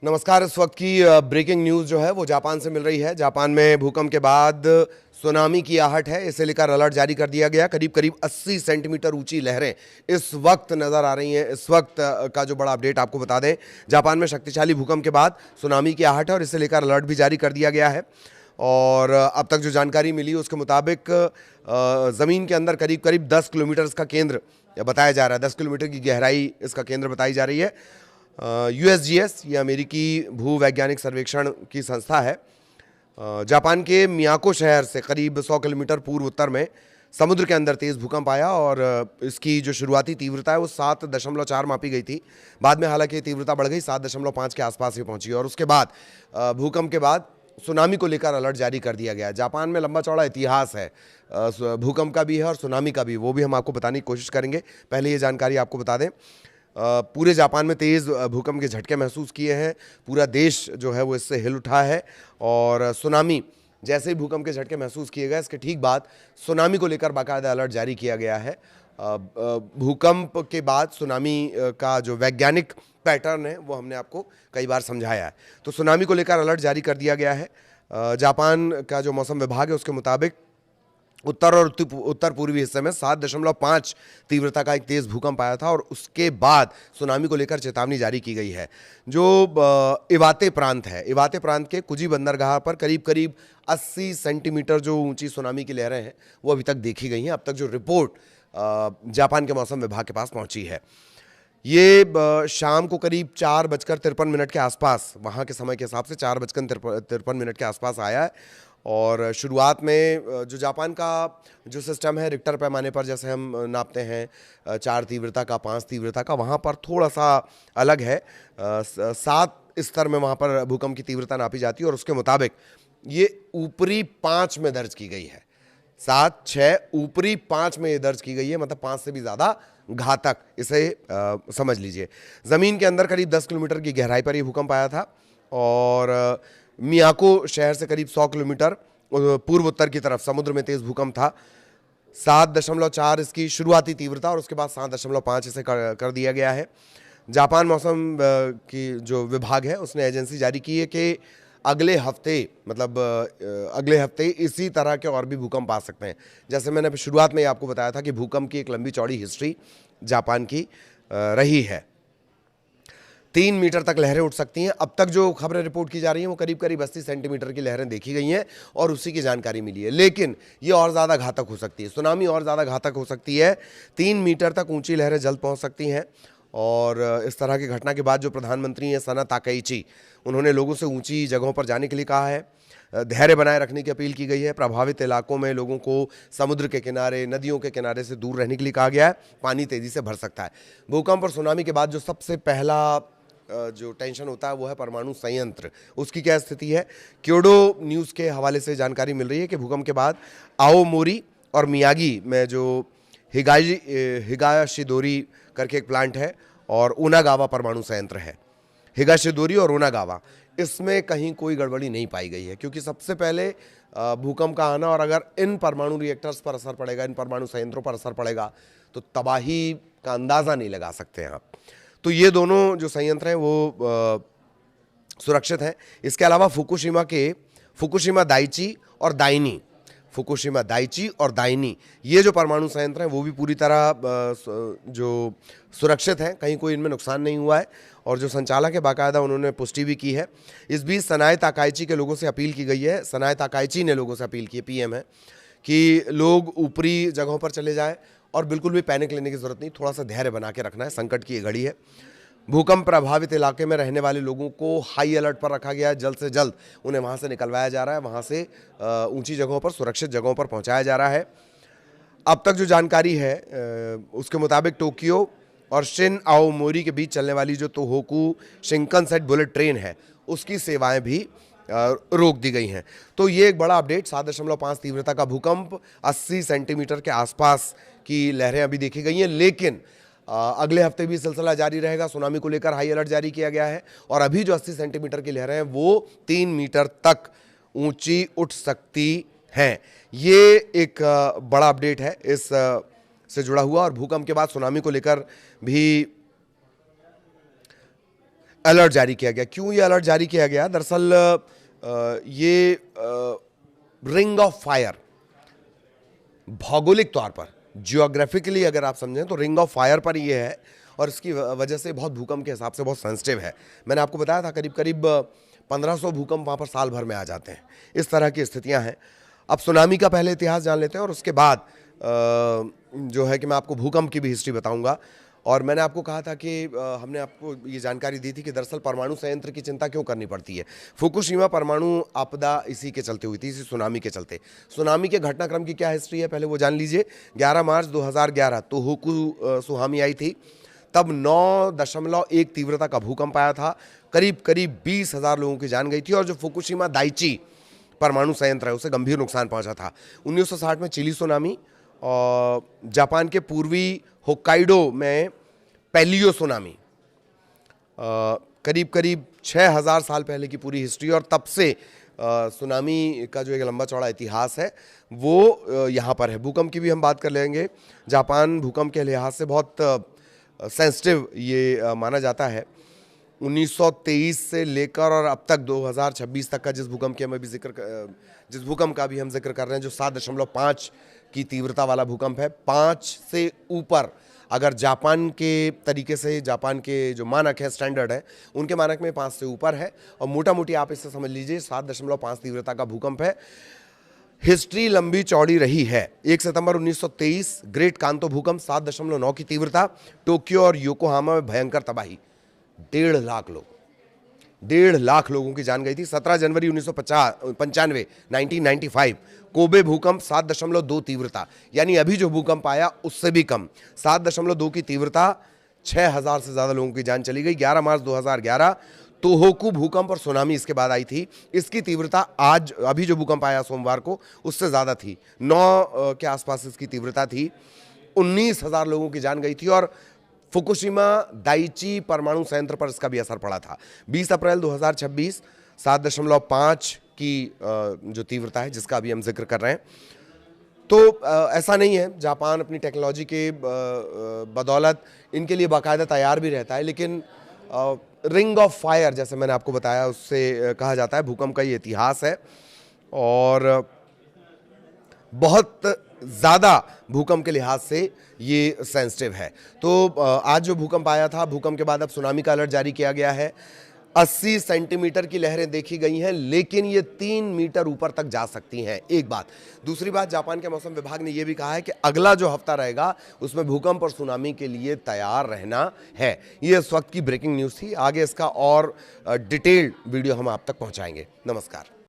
नमस्कार। इस वक्त की ब्रेकिंग न्यूज़ जो है वो जापान से मिल रही है। जापान में भूकंप के बाद सुनामी की आहट है, इसे लेकर अलर्ट जारी कर दिया गया। करीब करीब 80 सेंटीमीटर ऊंची लहरें इस वक्त नजर आ रही हैं। इस वक्त का जो बड़ा अपडेट आपको बता दें, जापान में शक्तिशाली भूकंप के बाद सुनामी की आहट है और इसे लेकर अलर्ट भी जारी कर दिया गया है। और अब तक जो जानकारी मिली उसके मुताबिक ज़मीन के अंदर करीब करीब 10 किलोमीटर इसका केंद्र बताया जा रहा है। 10 किलोमीटर की गहराई इसका केंद्र बताई जा रही है। यूएसजीएस ये अमेरिकी भूवैज्ञानिक सर्वेक्षण की संस्था है। जापान के मियाको शहर से करीब 100 किलोमीटर पूर्व उत्तर में समुद्र के अंदर तेज़ भूकंप आया और इसकी जो शुरुआती तीव्रता है वो 7.4 मापी गई थी। बाद में हालांकि तीव्रता बढ़ गई, 7.5 के आसपास ही पहुंची और उसके बाद भूकंप के बाद सुनामी को लेकर अलर्ट जारी कर दिया गया। जापान में लंबा चौड़ा इतिहास है भूकंप का भी है और सुनामी का भी, वो भी हम आपको बताने की कोशिश करेंगे। पहले ये जानकारी आपको बता दें, पूरे जापान में तेज़ भूकंप के झटके महसूस किए हैं। पूरा देश जो है वो इससे हिल उठा है और सुनामी जैसे ही भूकंप के झटके महसूस किए गए, इसके ठीक बाद सुनामी को लेकर बाकायदा अलर्ट जारी किया गया है। भूकंप के बाद सुनामी का जो वैज्ञानिक पैटर्न है वो हमने आपको कई बार समझाया है। तो सुनामी को लेकर अलर्ट जारी कर दिया गया है। जापान का जो मौसम विभाग है उसके मुताबिक उत्तर और उत्तर पूर्वी हिस्से में 7.5 तीव्रता का एक तेज़ भूकंप आया था और उसके बाद सुनामी को लेकर चेतावनी जारी की गई है। जो इवाते प्रांत है, इवाते प्रांत के कुजी बंदरगाह पर करीब करीब 80 सेंटीमीटर जो ऊंची सुनामी की लहरें हैं वो अभी तक देखी गई हैं। अब तक जो रिपोर्ट जापान के मौसम विभाग के पास पहुंची है, ये शाम को करीब 4:53 के आसपास, वहाँ के समय के हिसाब से 4:53 के आसपास आया है। और शुरुआत में जो जापान का जो सिस्टम है रिक्टर पैमाने पर जैसे हम नापते हैं 4 तीव्रता का, 5 तीव्रता का, वहाँ पर थोड़ा सा अलग है। 7 स्तर में वहाँ पर भूकंप की तीव्रता नापी जाती है और उसके मुताबिक ये ऊपरी 5 में दर्ज की गई है। 7, 6 ऊपरी 5 में ये दर्ज की गई है, मतलब 5 से भी ज़्यादा घातक, इसे समझ लीजिए। ज़मीन के अंदर करीब 10 किलोमीटर की गहराई पर ये भूकंप आया था और मियाको शहर से करीब 100 किलोमीटर पूर्व उत्तर की तरफ समुद्र में तेज़ भूकंप था। 7.4 इसकी शुरुआती तीव्रता और उसके बाद 7.5 इसे कर दिया गया है। जापान मौसम की जो विभाग है उसने एजेंसी जारी की है कि अगले हफ्ते, मतलब अगले हफ्ते इसी तरह के और भी भूकंप आ सकते हैं। जैसे मैंने शुरुआत में आपको बताया था कि भूकंप की एक लंबी चौड़ी हिस्ट्री जापान की रही है। 3 मीटर तक लहरें उठ सकती हैं। अब तक जो खबरें रिपोर्ट की जा रही हैं वो करीब करीब 80 सेंटीमीटर की लहरें देखी गई हैं और उसी की जानकारी मिली है, लेकिन ये और ज़्यादा घातक हो सकती है। सुनामी और ज़्यादा घातक हो सकती है। 3 मीटर तक ऊंची लहरें जल्द पहुंच सकती हैं। और इस तरह की घटना के बाद जो प्रधानमंत्री हैं सना ताकाइची, उन्होंने लोगों से ऊंची जगहों पर जाने के लिए कहा है। धैर्य बनाए रखने की अपील की गई है। प्रभावित इलाकों में लोगों को समुद्र के किनारे, नदियों के किनारे से दूर रहने के लिए कहा गया है। पानी तेज़ी से भर सकता है। भूकंप और सुनामी के बाद जो सबसे पहला जो टेंशन होता है वो है परमाणु संयंत्र। उसकी क्या स्थिति है? क्योडो न्यूज़ के हवाले से जानकारी मिल रही है कि भूकंप के बाद आओमोरी और मियागी में जो हिगाशिदोरी करके एक प्लांट है और उनागावा परमाणु संयंत्र है। हिगाशिदोरी और उनागावा, इसमें कहीं कोई गड़बड़ी नहीं पाई गई है, क्योंकि सबसे पहले भूकंप का आना और अगर इन परमाणु रिएक्टर्स पर असर पड़ेगा, इन परमाणु संयंत्रों पर असर पड़ेगा तो तबाही का अंदाज़ा नहीं लगा सकते हैं आप। तो ये दोनों जो संयंत्र हैं वो सुरक्षित हैं। इसके अलावा फुकुशिमा दाइची और दाइनी, फुकुशिमा दाइची और दाइनी, ये जो परमाणु संयंत्र हैं वो भी पूरी तरह जो सुरक्षित हैं, कहीं कोई इनमें नुकसान नहीं हुआ है। और जो संचालक है बाकायदा उन्होंने पुष्टि भी की है। इस बीच सनाए ताकाइची के लोगों से अपील की गई है, सनाए ताकाइची ने लोगों से अपील की है, पीएम है, कि लोग ऊपरी जगहों पर चले जाएं और बिल्कुल भी पैनिक लेने की ज़रूरत नहीं, थोड़ा सा धैर्य बना के रखना है, संकट की ये घड़ी है। भूकंप प्रभावित इलाके में रहने वाले लोगों को हाई अलर्ट पर रखा गया है। जल्द से जल्द उन्हें वहाँ से निकलवाया जा रहा है, वहाँ से ऊंची जगहों पर, सुरक्षित जगहों पर पहुँचाया जा रहा है। अब तक जो जानकारी है उसके मुताबिक टोक्यो और शिन आओमोरी के बीच चलने वाली जो तोहोकू शिंकनसेन बुलेट ट्रेन है उसकी सेवाएं भी रोक दी गई हैं। तो ये एक बड़ा अपडेट, 7.5 तीव्रता का भूकंप, 80 सेंटीमीटर के आसपास की लहरें अभी देखी गई हैं, लेकिन अगले हफ्ते भी सिलसिला जारी रहेगा। सुनामी को लेकर हाई अलर्ट जारी किया गया है और अभी जो 80 सेंटीमीटर की लहरें हैं वो 3 मीटर तक ऊंची उठ सकती हैं। ये एक बड़ा अपडेट है इस से जुड़ा हुआ। और भूकंप के बाद सुनामी को लेकर भी अलर्ट जारी किया गया। क्यों ये अलर्ट जारी किया गया? दरअसल ये रिंग ऑफ फायर भौगोलिक तौर पर, जियोग्राफिकली अगर आप समझें तो रिंग ऑफ फायर पर ये है, और इसकी वजह से बहुत भूकंप के हिसाब से बहुत सेंसिटिव है। मैंने आपको बताया था करीब करीब 1500 भूकंप वहाँ पर साल भर में आ जाते हैं। इस तरह की स्थितियाँ हैं। अब सुनामी का पहले इतिहास जान लेते हैं और उसके बाद जो है कि मैं आपको भूकंप की भी हिस्ट्री बताऊंगा। और मैंने आपको कहा था कि हमने आपको ये जानकारी दी थी कि दरअसल परमाणु संयंत्र की चिंता क्यों करनी पड़ती है। फुकुशिमा परमाणु आपदा इसी के चलते हुई थी, इसी सुनामी के चलते। सुनामी के घटनाक्रम की क्या हिस्ट्री है पहले वो जान लीजिए। 11 मार्च 2011 तोहोकू सुनामी आई थी। तब 9.1 तीव्रता का भूकंप आया था। करीब करीब 20,000 लोगों की जान गई थी, और जो फुकुशिमा दाइची परमाणु संयंत्र है उसे गंभीर नुकसान पहुंचा था। 1960 में चिली सुनामी, और जापान के पूर्वी होक्काइडो में पैलियो सुनामी, करीब करीब 6,000 साल पहले की पूरी हिस्ट्री। और तब से सुनामी का जो एक लंबा चौड़ा इतिहास है वो यहाँ पर है। भूकंप की भी हम बात कर लेंगे। जापान भूकंप के लिहाज से बहुत सेंसिटिव ये माना जाता है। 1923 से लेकर और अब तक 2026 तक का जिस भूकंप का भी हम जिक्र कर रहे हैं, जो 7.5 की तीव्रता वाला भूकंप है, 5 से ऊपर अगर जापान के तरीके से, जापान के जो मानक है, स्टैंडर्ड है, उनके मानक में 5 से ऊपर है। और मोटा मोटी आप इससे समझ लीजिए 7.5 तीव्रता का भूकंप है। हिस्ट्री लंबी चौड़ी रही है। 1 सितंबर 1923 ग्रेट कांतो भूकंप, 7.9 की तीव्रता, टोक्यो और योकोहामा में भयंकर तबाही, 1.5 लाख लोग, 1.5 लाख लोगों की जान गई थी। 17 जनवरी 1995 1995 कोबे भूकंप, 7.2 तीव्रता, यानी अभी जो भूकंप आया उससे भी कम, 7.2 की तीव्रता, 6,000 से ज़्यादा लोगों की जान चली गई। 11 मार्च 2011 तोहोकू भूकंप और सुनामी इसके बाद आई थी। इसकी तीव्रता आज अभी जो भूकंप आया सोमवार को उससे ज़्यादा थी, 9 के आसपास इसकी तीव्रता थी। 19,000 लोगों की जान गई थी, और फुकुशिमा दाइची परमाणु संयंत्र पर इसका भी असर पड़ा था। 20 अप्रैल 2026 7.5 की जो तीव्रता है जिसका अभी हम जिक्र कर रहे हैं। तो ऐसा नहीं है, जापान अपनी टेक्नोलॉजी के बदौलत इनके लिए बाकायदा तैयार भी रहता है, लेकिन रिंग ऑफ फायर जैसे मैंने आपको बताया उससे कहा जाता है। भूकंप का ये इतिहास है, और बहुत ज़्यादा भूकंप के लिहाज से ये सेंसिटिव है। तो आज जो भूकंप आया था, भूकंप के बाद अब सुनामी का अलर्ट जारी किया गया है। 80 सेंटीमीटर की लहरें देखी गई हैं, लेकिन ये 3 मीटर ऊपर तक जा सकती हैं, एक बात। दूसरी बात, जापान के मौसम विभाग ने यह भी कहा है कि अगला जो हफ्ता रहेगा उसमें भूकंप और सुनामी के लिए तैयार रहना है। ये इस वक्त की ब्रेकिंग न्यूज़ थी। आगे इसका और डिटेल्ड वीडियो हम आप तक पहुंचाएंगे। नमस्कार।